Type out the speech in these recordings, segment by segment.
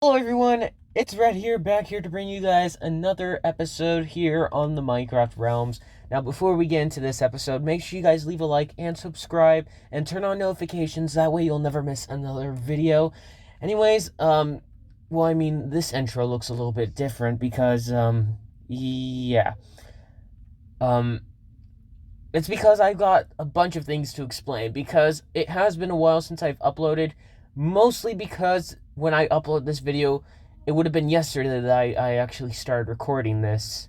Hello everyone, it's Red here, back here to bring you guys another episode here on the Minecraft Realms. Now before we get into this episode, make sure you guys leave a like and subscribe and turn on notifications, that way you'll never miss another video. Anyways, this intro looks a little bit different because, yeah. Um, it's because I got a bunch of things to explain, because it has been a while since I've uploaded, mostly because when I upload this video, it would have been yesterday that I actually started recording this.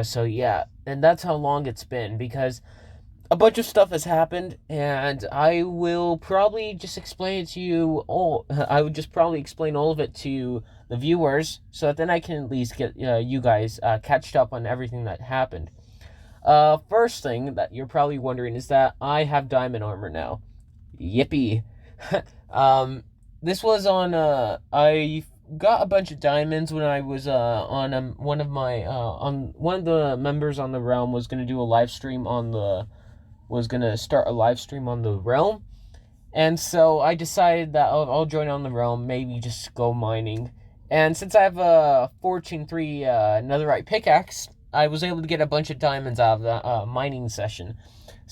So yeah, and that's how long it's been, because a bunch of stuff has happened, and I will probably just explain it to you all. I would just probably explain all of it to the viewers, so that then I can at least get you guys catched up on everything that happened. First thing that you're probably wondering is that I have diamond armor now. Yippee. This was on, I got a bunch of diamonds when I was, on, one of the members on the realm was gonna do a live stream was gonna start a live stream on the realm. And so I decided that I'll join on the realm, maybe just go mining. And since I have a Fortune 3 netherite pickaxe, I was able to get a bunch of diamonds out of the mining session.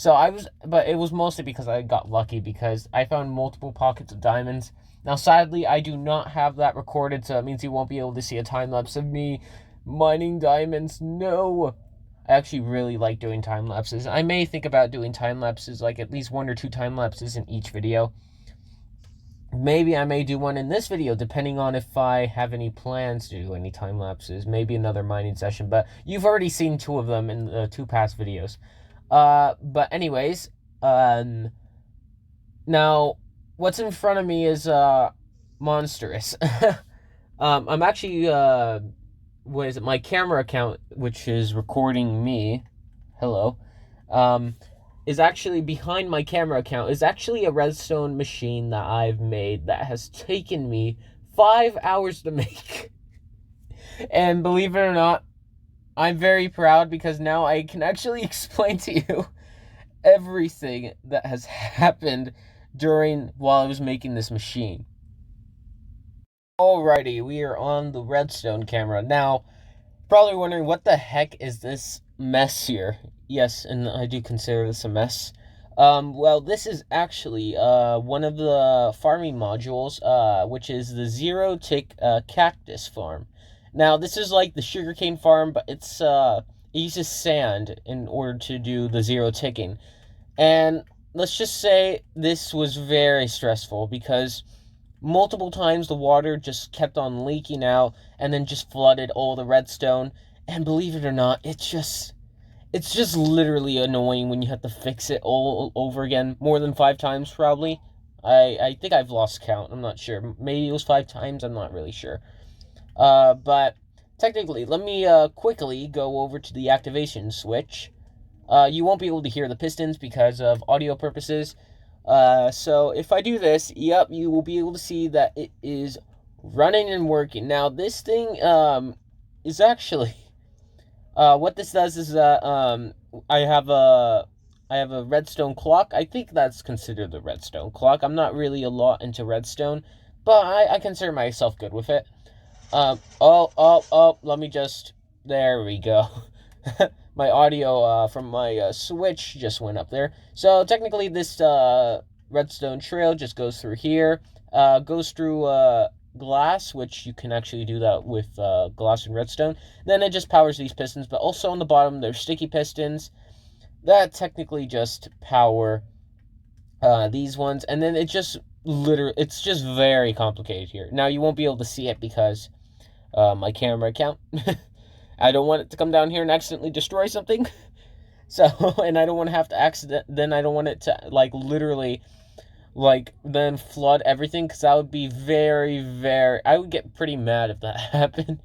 But it was mostly because I got lucky, because I found multiple pockets of diamonds. Now, sadly, I do not have that recorded, so it means you won't be able to see a time-lapse of me mining diamonds. No! I actually really like doing time-lapses. I may think about doing time-lapses, like at least 1 or 2 time-lapses in each video. Maybe I may do one in this video, depending on if I have any plans to do any time-lapses. Maybe another mining session, but you've already seen 2 of them in the 2 past videos. But anyways, now, what's in front of me is, monstrous. I'm actually, my camera account, which is recording me, hello, is actually behind my camera account, is actually a redstone machine that I've made that has taken me 5 hours to make. And believe it or not, I'm very proud, because now I can actually explain to you everything that has happened while I was making this machine. Alrighty, we are on the redstone camera. Now, probably wondering, what the heck is this mess here? Yes, and I do consider this a mess. Well, this is actually, one of the farming modules, which is the zero-tick, cactus farm. Now, this is like the sugarcane farm, but it uses sand in order to do the zero ticking. And let's just say this was very stressful, because multiple times the water just kept on leaking out and then just flooded all the redstone. And believe it or not, it's just literally annoying when you have to fix it all over again, more than 5 times probably. I think I've lost count, I'm not sure. Maybe it was 5 times, I'm not really sure. But technically, let me quickly go over to the activation switch. You won't be able to hear the pistons because of audio purposes. So if I do this, yep, you will be able to see that it is running and working. Now, this thing is actually what this does is I have a redstone clock. I think that's considered the redstone clock. I'm not really a lot into redstone, but I consider myself good with it. Let me just, there we go. My audio from my switch just went up there. So technically this redstone trail just goes through here, goes through glass, which you can actually do that with glass and redstone. Then it just powers these pistons, but also on the bottom there's sticky pistons that technically just power these ones. And then it's just very complicated here. Now, you won't be able to see it because my camera account. I don't want it to come down here and accidentally destroy something. So, and I don't want to have to then I don't want it to, like, literally, like, then flood everything, because that would be I would get pretty mad if that happened.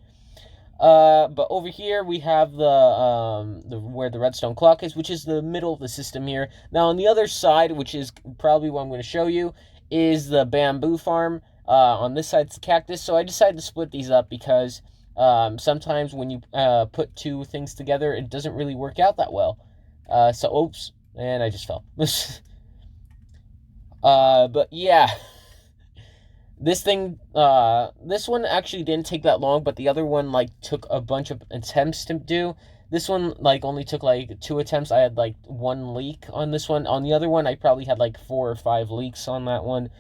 But over here we have where the redstone clock is, which is the middle of the system here. Now, on the other side, which is probably what I'm going to show you, is the bamboo farm. On this side, it's the cactus. So I decided to split these up, because sometimes when you put 2 things together, it doesn't really work out that well. Oops, and I just fell. But yeah. This thing, this one actually didn't take that long, but the other one, like, took a bunch of attempts to do. This one, like, only took, like, 2 attempts. I had, like, 1 leak on this one. On the other one, I probably had, like, 4 or 5 leaks on that one.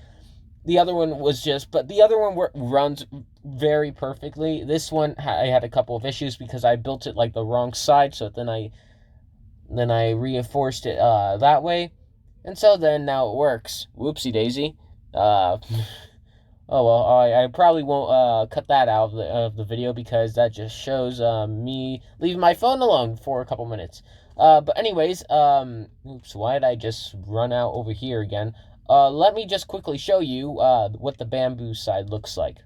The other one was just, but the other one runs very perfectly. This one, I had a couple of issues because I built it, like, the wrong side, so then I reinforced it, that way. And so then now it works. Whoopsie daisy. Uh, Oh well, I probably won't cut that out of the video because that just shows me leaving my phone alone for a couple minutes. But anyways, oops, why did I just run out over here again? Let me just quickly show you what the bamboo side looks like.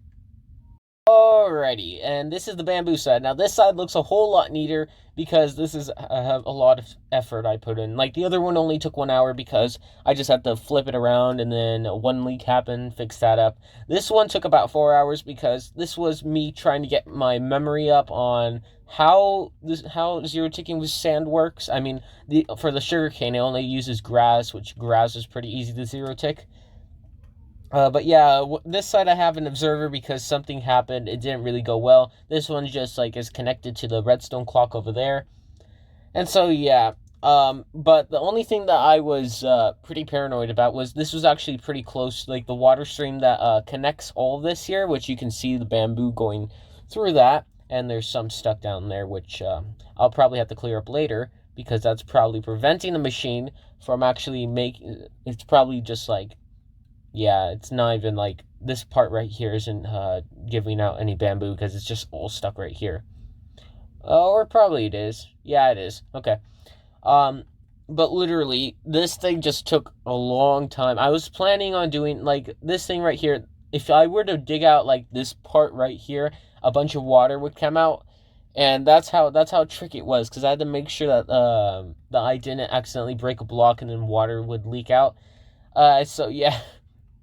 Alrighty, and this is the bamboo side. Now, this side looks a whole lot neater because this is a lot of effort I put in. Like, the other one only took 1 hour because I just had to flip it around and then 1 leak happened, fix that up. This one took about 4 hours because this was me trying to get my memory up on how zero ticking with sand works. I mean, for the sugarcane, it only uses grass, which grass is pretty easy to zero tick. But yeah, this side I have an observer because something happened. It didn't really go well. This one just like is connected to the redstone clock over there. And so yeah, but the only thing that I was pretty paranoid about was this was actually pretty close, like the water stream that connects all of this here, which you can see the bamboo going through that, and there's some stuck down there, which I'll probably have to clear up later because that's probably preventing the machine from actually making. It's probably just like, yeah, it's not even like this part right here isn't giving out any bamboo because it's just all stuck right here. Or probably it is. Yeah, it is. Okay. But literally, this thing just took a long time. I was planning on doing like this thing right here. If I were to dig out like this part right here, a bunch of water would come out, and that's how tricky it was because I had to make sure that I didn't accidentally break a block and then water would leak out. So yeah.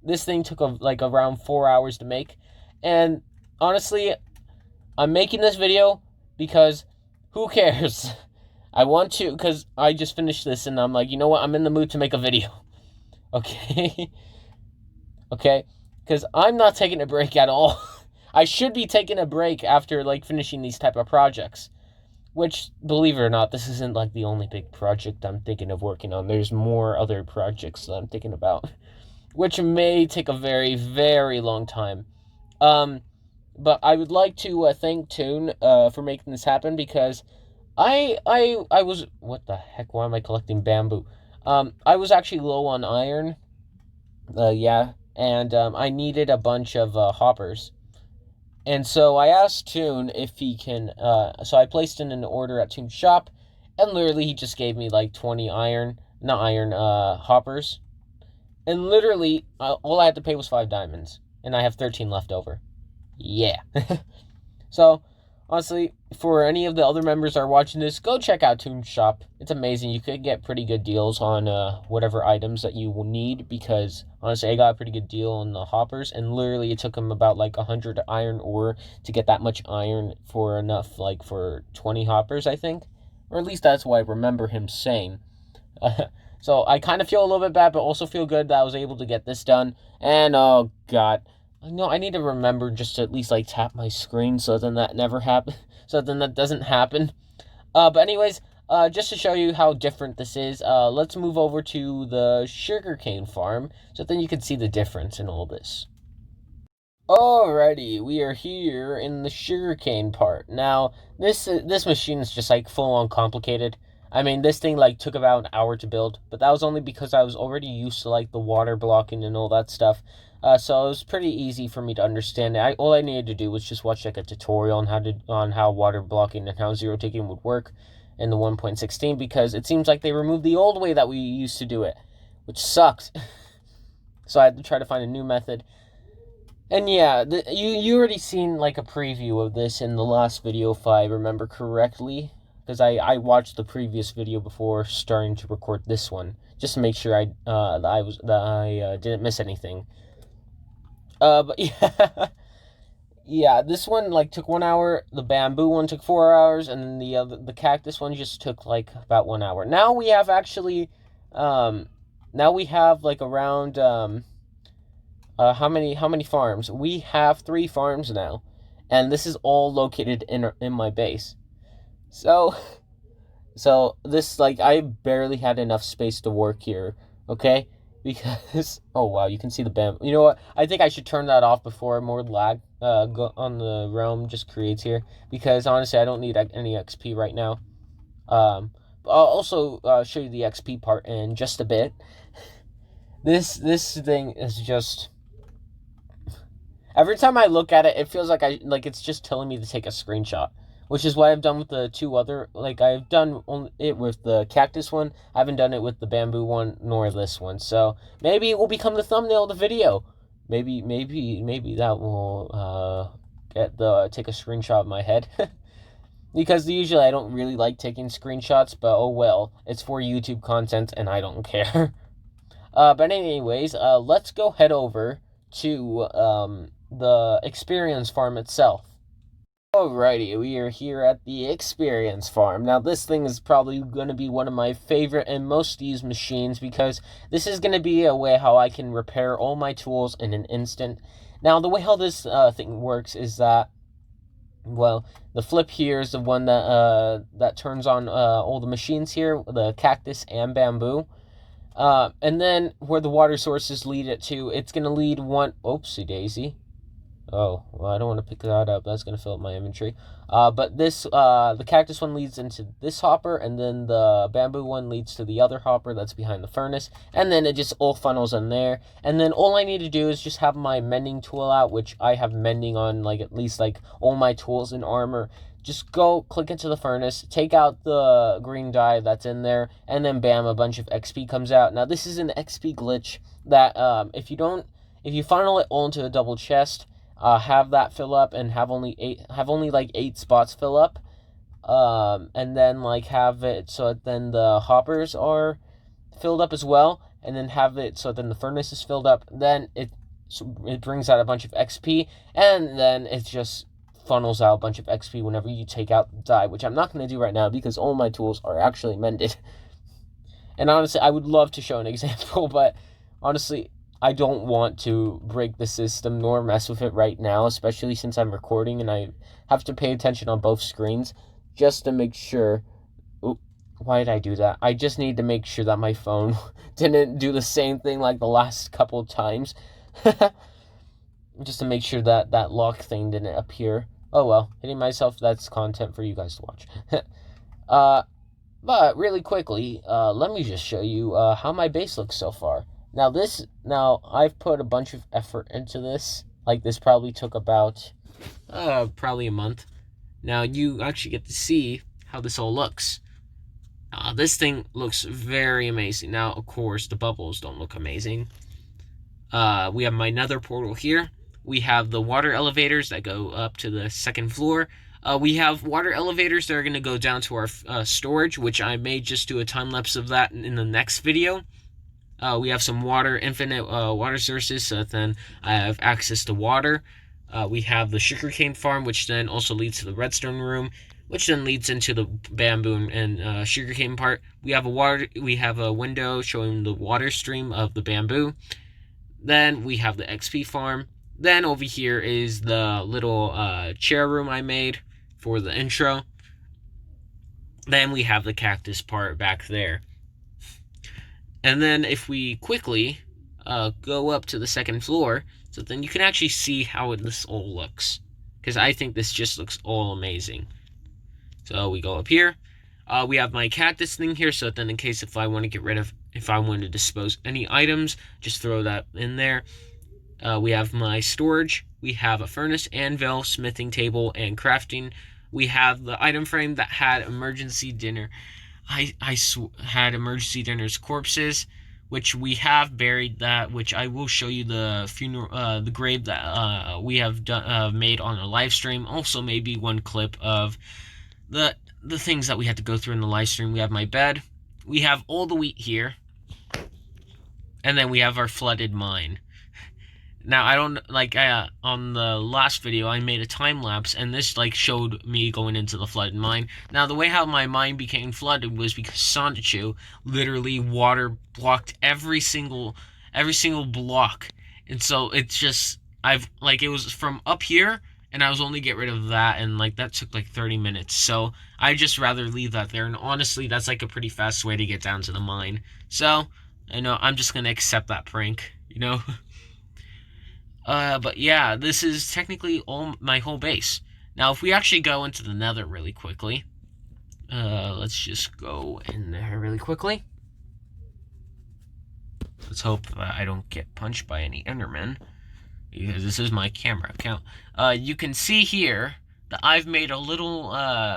This thing took like around 4 hours to make, and honestly, I'm making this video because who cares? I want to, because I just finished this and I'm like, you know what? I'm in the mood to make a video. Okay? Okay? Because I'm not taking a break at all. I should be taking a break after like finishing these type of projects. Which, believe it or not, this isn't like the only big project I'm thinking of working on. There's more other projects that I'm thinking about, which may take a very, very long time. But I would like to thank Toon for making this happen because I was, what the heck? Why am I collecting bamboo? I was actually low on iron. Yeah, and I needed a bunch of hoppers. And so I asked Toon if he can. So I placed in an order at Toon's shop, and literally he just gave me like 20 hoppers. And literally, all I had to pay was 5 diamonds. And I have 13 left over. Yeah. So, honestly, for any of the other members that are watching this, go check out Toon's shop. It's amazing. You could get pretty good deals on whatever items that you will need. Because, honestly, I got a pretty good deal on the hoppers. And literally, it took him about like 100 iron ore to get that much iron for enough, like, for 20 hoppers, I think. Or at least that's what I remember him saying. So I kind of feel a little bit bad, but also feel good that I was able to get this done. And oh god, no, I need to remember just to at least like tap my screen so then that never happen. So then that doesn't happen. But anyways, just to show you how different this is, let's move over to the sugarcane farm so then you can see the difference in all this. Alrighty, we are here in the sugarcane part. Now, this machine is just like full on complicated. I mean, this thing like took about an hour to build, but that was only because I was already used to like the water blocking and all that stuff. So it was pretty easy for me to understand. All I needed to do was just watch like a tutorial on how water blocking and how zero ticking would work in the 1.16 because it seems like they removed the old way that we used to do it, which sucked. So I had to try to find a new method. And yeah, you already seen like a preview of this in the last video if I remember correctly. Because I watched the previous video before starting to record this one, just to make sure I didn't miss anything. But yeah, yeah, this one like took 1 hour. The bamboo one took 4 hours, and then the cactus one just took like about 1 hour. Now we have actually, now we have like around how many farms? We have 3 farms now, and this is all located in my base. So this, like, I barely had enough space to work here, okay? Because oh wow, you can see the bamboo. You know what? I think I should turn that off before more lag go on the realm just creates here, because honestly I don't need any XP right now. I'll also show you the XP part in just a bit. This thing is just, every time I look at it, it feels like it's just telling me to take a screenshot, which is what I've done with the 2 other. Like, I've done it with the cactus one. I haven't done it with the bamboo one nor this one. So maybe it will become the thumbnail of the video. Maybe that will take a screenshot of my head. Because usually I don't really like taking screenshots, but oh well, it's for YouTube content and I don't care. But anyways, let's go head over to the experience farm itself. Alrighty, we are here at the experience farm. Now this thing is probably going to be one of my favorite and most used machines, because this is going to be a way how I can repair all my tools in an instant. Now the way how this thing works is that, well, the flip here is the one that turns on all the machines here, the cactus and bamboo. And then where the water sources lead it to, it's going to lead one... Oopsie daisy. Oh, well, I don't want to pick that up. That's going to fill up my inventory. But this, the cactus one leads into this hopper, and then the bamboo one leads to the other hopper that's behind the furnace. And then it just all funnels in there. And then all I need to do is just have my mending tool out, which I have mending on, like, at least, like, all my tools and armor. Just go click into the furnace, take out the green dye that's in there, and then bam, a bunch of XP comes out. Now this is an XP glitch that if you funnel it all into a double chest, have that fill up and have only 8 spots fill up, and then like have it so that then the hoppers are filled up as well, and then have it so then the furnace is filled up. Then it brings out a bunch of XP, and then it just funnels out a bunch of XP whenever you take out the dye, which I'm not going to do right now because all my tools are actually mended. And honestly, I would love to show an example, but honestly, I don't want to break the system nor mess with it right now, especially since I'm recording and I have to pay attention on both screens just to make sure... Oop, why did I do that? I just need to make sure that my phone didn't do the same thing like the last couple of times. Just to make sure that that lock thing didn't appear. Oh well, hitting myself, that's content for you guys to watch. But really quickly, let me just show you how my base looks so far. Now I've put a bunch of effort into this. Like, this probably took about probably a month. Now you actually get to see how this all looks. This thing looks very amazing. Now, of course, the bubbles don't look amazing. We have my nether portal here. We have the water elevators that go up to the 2nd floor. We have water elevators that are going to go down to our storage, which I may just do a time-lapse of that in the next video. We have some infinite water sources, so that then I have access to water. We have the sugarcane farm, which then also leads to the redstone room, which then leads into the bamboo and sugarcane part. We have a window showing the water stream of the bamboo. Then we have the XP farm. Then over here is the little chair room I made for the intro. Then we have the cactus part back there. And then if we quickly go up to the 2nd floor, so then you can actually see how this all looks. Because I think this just looks all amazing. So we go up here. We have my cactus thing here, so then in case if I want to dispose any items, just throw that in there. We have my storage. We have a furnace, anvil, smithing table, and crafting. We have the item frame that had emergency dinner. I had emergency dinner's corpses, which we have buried that, which I will show you the funeral, the grave that we have made on a live stream. Also, maybe one clip of the things that we had to go through in the live stream. We have my bed. We have all the wheat here, and then we have our flooded mine. Now, I don't, like, on the last video, I made a time-lapse, and this, like, showed me going into the flooded mine. Now, the way how my mine became flooded was because Sonichu literally water blocked every single block And so it's just it was from up here, and I was only get rid of that, and like that took like 30 minutes. So I just rather leave that there. And honestly, that's like a pretty fast way to get down to the mine. So I know I'm just gonna accept that prank, you know. But yeah, this is technically all my whole base. Now, if we actually go into the Nether really quickly, let's just go in there really quickly. Let's hope I don't get punched by any Endermen, because this is my camera account. You can see here that I've made a little,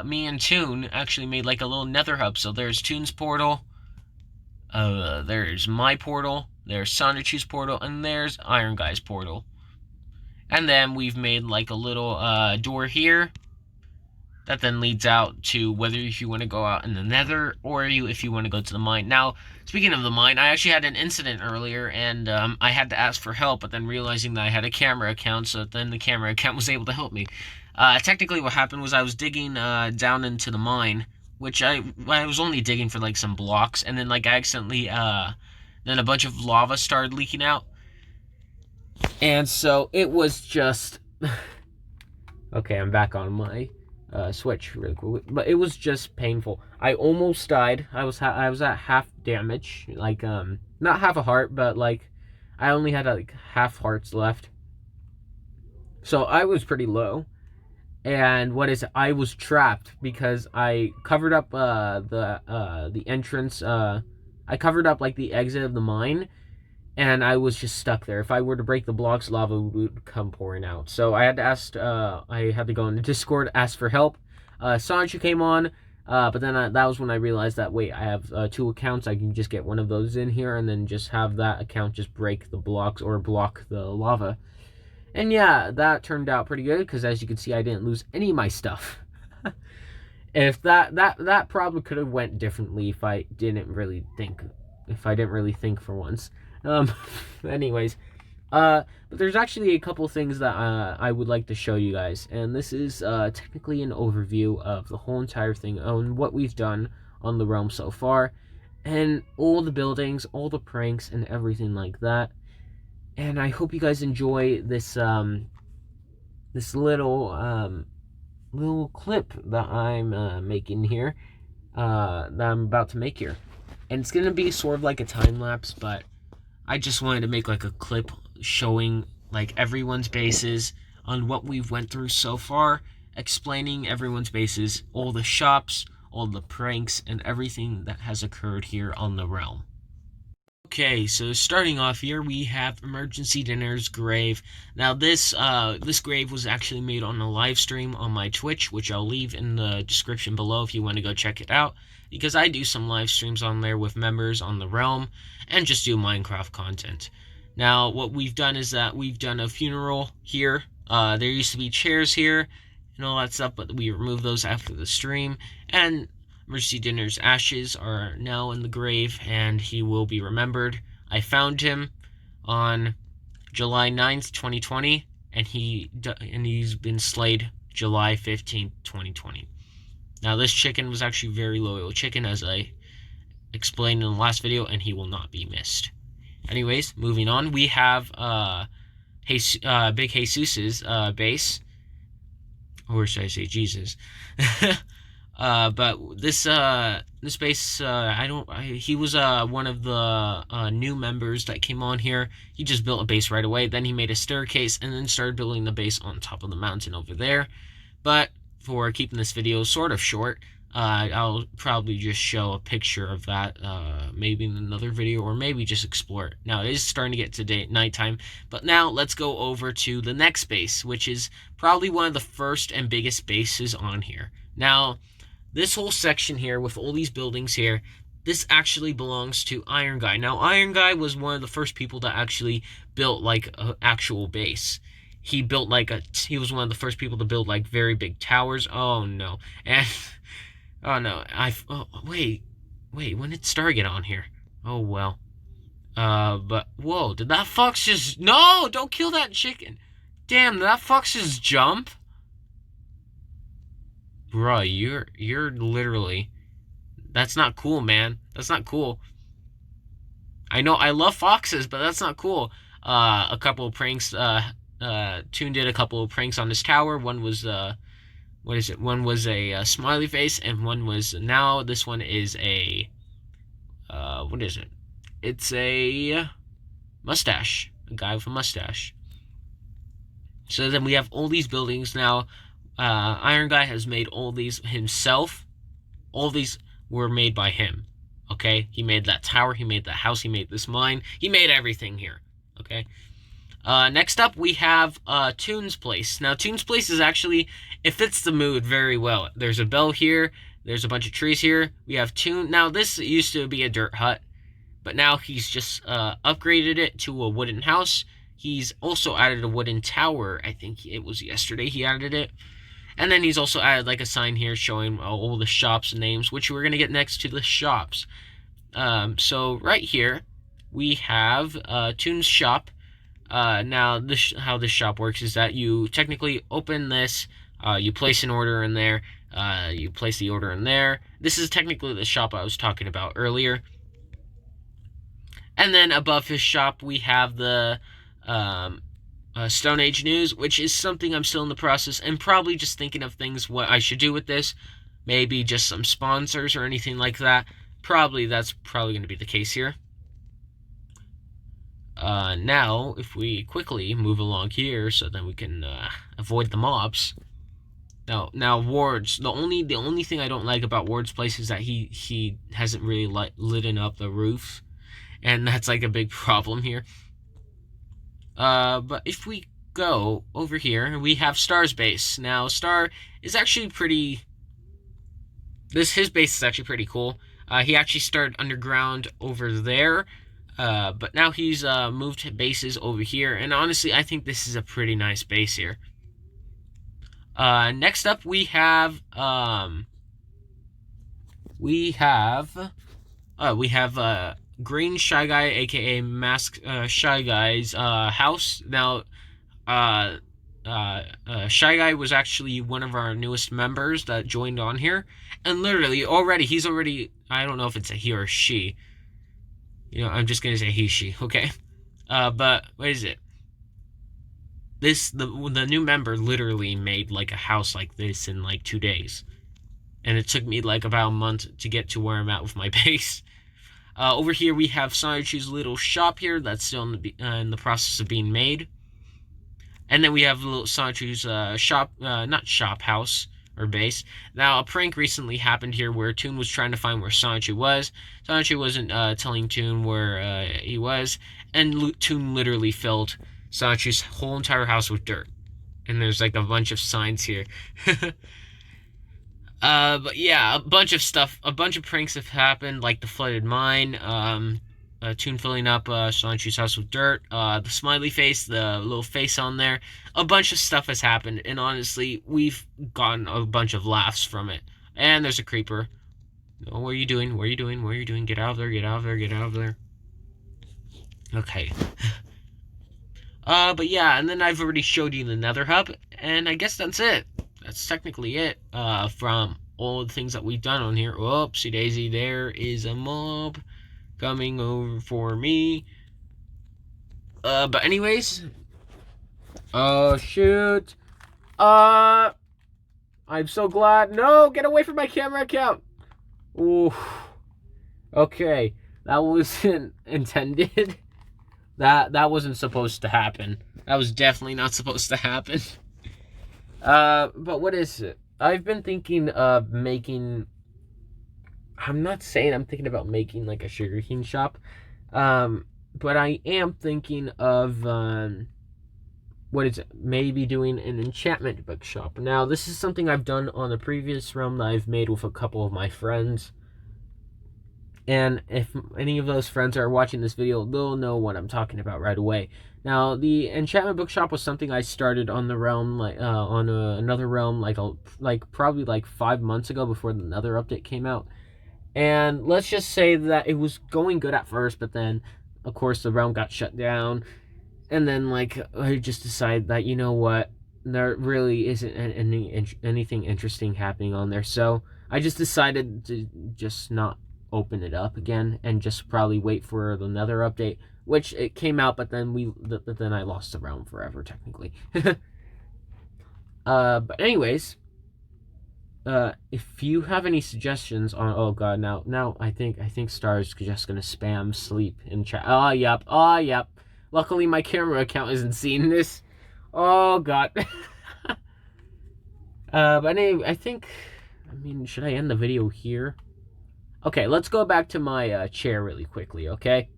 me and Toon actually made like a little Nether hub. So there's Toon's portal, there's my portal, there's Sonichu's portal, and there's Iron Guy's portal. And then we've made like a little door here that then leads out to whether if you want to go out in the Nether or if you want to go to the mine. Now, speaking of the mine, I actually had an incident earlier, and I had to ask for help, but then realizing that I had a camera account, so then the camera account was able to help me. Technically, what happened was I was digging down into the mine, which I was only digging for like some blocks, and then like I accidentally then a bunch of lava started leaking out, and so it was just okay. I'm back on my switch really quick, but it was just painful. I almost died. I was at half damage, like not half a heart, but like I only had like half hearts left, so I was pretty low. And I was trapped because I covered up the entrance. I covered up like the exit of the mine, and I was just stuck there. If I were to break the blocks, lava would come pouring out. So I had to ask, I had to go into Discord, ask for help. Sonichu came on, but then that was when I realized that, wait, I have 2 accounts. I can just get one of those in here and then just have that account just break the blocks or block the lava. And yeah, that turned out pretty good, because as you can see, I didn't lose any of my stuff. If that probably could have went differently if I didn't really think for once. Anyways, but there's actually a couple things that I would like to show you guys, and this is technically an overview of the whole entire thing on what we've done on the realm so far, and all the buildings, all the pranks, and everything like that. And I hope you guys enjoy this this little clip that I'm making here, that I'm about to make here, and it's gonna be sort of like a time lapse, but I just wanted to make like a clip showing like everyone's bases on what we've went through so far, explaining everyone's bases, all the shops, all the pranks, and everything that has occurred here on the realm. Okay, so starting off here, we have Emergency Dinner's grave. Now this grave was actually made on a live stream on my Twitch, which I'll leave in the description below if you want to go check it out, because I do some live streams on there with members on the realm and just do Minecraft content. Now what we've done is that we've done a funeral here. There used to be chairs here and all that stuff, but we removed those after the stream, and Mercy Dinner's ashes are now in the grave, and he will be remembered. I found him on July 9th, 2020, and he's been slayed July 15th, 2020. Now, this chicken was actually very loyal chicken, as I explained in the last video, and he will not be missed. Anyways, moving on, we have Big Jesus's base, or should I say Jesus? But this base, he was one of the new members that came on here. He just built a base right away. Then he made a staircase and then started building the base on top of the mountain over there. But for keeping this video sort of short, I'll probably just show a picture of that, maybe in another video, or maybe just explore it. Now, it is starting to get to nighttime, but now let's go over to the next base, which is probably one of the first and biggest bases on here. Now, this whole section here with all these buildings here, this actually belongs to Iron Guy. Now, Iron Guy was one of the first people that actually built like an actual base. He built he was one of the first people to build like very big towers. Oh no. And oh no, wait, when did Star get on here? Oh well. But whoa, did that fox just, no, don't kill that chicken. Damn, did that fox just jump? Bruh, you're literally, that's not cool, man. That's not cool. I know I love foxes, but that's not cool. a couple of pranks. Toon did a couple of pranks on his tower. One was what is it? One was a smiley face, and one was now this one is a what is it? It's a mustache. A guy with a mustache. So then we have all these buildings now. Iron Guy has made all these himself. All these were made by him. Okay, he made that tower, he made that house, he made this mine, he made everything here. Okay. Next up, we have Toon's Place. Now, Toon's Place is actually, it fits the mood very well. There's a bell here. There's a bunch of trees here. We have Toon. Now, this used to be a dirt hut, but now he's just upgraded it to a wooden house. He's also added a wooden tower. I think it was yesterday he added it. And then he's also added like a sign here showing all the shops names, which we're going to get next to the shops. So right here, we have Toon's shop. Now, how this shop works is that you technically open this, you place an order in there, you place the order in there. This is technically the shop I was talking about earlier. And then above his shop, we have the Stone Age news, which is something I'm still in the process and probably just thinking of things what I should do with this. Maybe just some sponsors or anything like that. That's probably going to be the case here. Now, if we quickly move along here, so then we can avoid the mobs. Now Ward's the only thing I don't like about Ward's place is that he hasn't really lit up the roof, and that's like a big problem here. But if we go over here, we have Star's base. Now, Star is actually pretty. His base is actually pretty cool. He actually started underground over there. But now he's moved bases over here, and honestly, I think this is a pretty nice base here. Next up, we have Green Shy Guy, aka Mask Shy Guy's house. Now, Shy Guy was actually one of our newest members that joined on here, and literally he's already. I don't know if it's a he or a she. You know, I'm just gonna say he, she, okay? But what is it? The new member literally made like a house like this in like 2 days, and it took me like about a month to get to where I'm at with my base. Over here we have Sonichu's little shop here that's still in the process of being made, and then we have little Sonichu's shop, not shop, house. Or base. Now, a prank recently happened here where Toon was trying to find where Sonichu was. Sonichu wasn't telling Toon where he was, and Toon literally filled Sonichu's whole entire house with dirt. And there's like a bunch of signs here. But yeah, a bunch of pranks have happened, like the flooded mine, Toon filling up Sonichu's house with dirt, the smiley face, the little face on there. A bunch of stuff has happened, and honestly, we've gotten a bunch of laughs from it. And there's a creeper. Oh, what are you doing? What are you doing? What are you doing? Get out of there, get out of there, get out of there. Okay. But yeah, and then I've already showed you the Nether Hub, and I guess that's it. That's technically it, from all the things that we've done on here. Oopsie daisy, there is a mob coming over for me. But anyways. Oh, shoot. I'm so glad. No, get away from my camera account. Ooh. Okay. That wasn't intended. That wasn't supposed to happen. That was definitely not supposed to happen. But what is it? I've been thinking of making... I'm not saying I'm thinking about making like a sugarcane shop. But I am thinking of... what is it? Maybe doing an enchantment bookshop. Now, this is something I've done on the previous realm that I've made with a couple of my friends. And if any of those friends are watching this video, they'll know what I'm talking about right away. Now, the enchantment bookshop was something I started on the realm, like on another realm, like probably like 5 months ago before the Nether update came out. And let's just say that it was going good at first, but then, of course, the realm got shut down. And then, like, I just decided that, you know what, there really isn't anything interesting happening on there. So I just decided to just not open it up again and just probably wait for another update, which it came out, but then then I lost the realm forever technically. But anyways, if you have any suggestions on, oh god, now I think Star's just gonna spam sleep in chat. Oh yep. Luckily my camera account isn't seeing this. Oh god. But anyway, should I end the video here? Okay, let's go back to my chair really quickly, okay?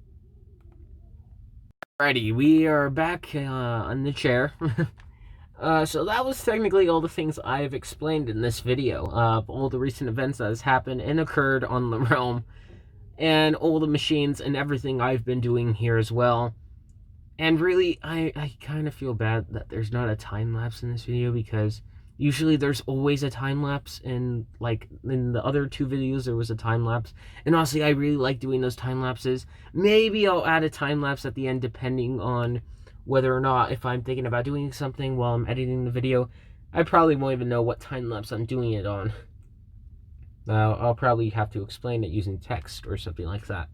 Alrighty, we are back on the chair. So that was technically all the things I've explained in this video. All the recent events that has happened and occurred on the realm. And all the machines and everything I've been doing here as well. And really, I kind of feel bad that there's not a time-lapse in this video, because usually there's always a time-lapse, and like in the other two videos there was a time-lapse. And honestly, I really like doing those time-lapses. Maybe I'll add a time-lapse at the end depending on whether or not, if I'm thinking about doing something while I'm editing the video, I probably won't even know what time-lapse I'm doing it on. I'll probably have to explain it using text or something like that.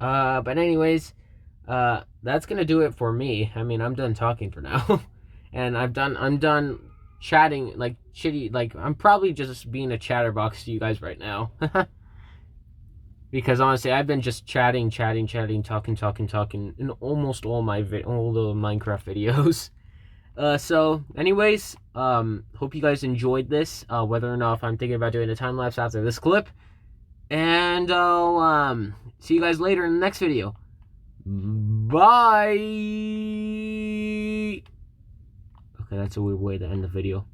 But anyways, that's gonna do it for me. I mean, I'm done talking for now. And I'm done chatting, like, shitty, like, I'm probably just being a chatterbox to you guys right now. Because honestly, I've been just chatting, talking in almost all the Minecraft videos. So, anyways, hope you guys enjoyed this, whether or not if I'm thinking about doing a time-lapse after this clip. And I'll, see you guys later in the next video. Bye! Okay, that's a weird way to end the video.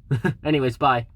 Anyways, bye.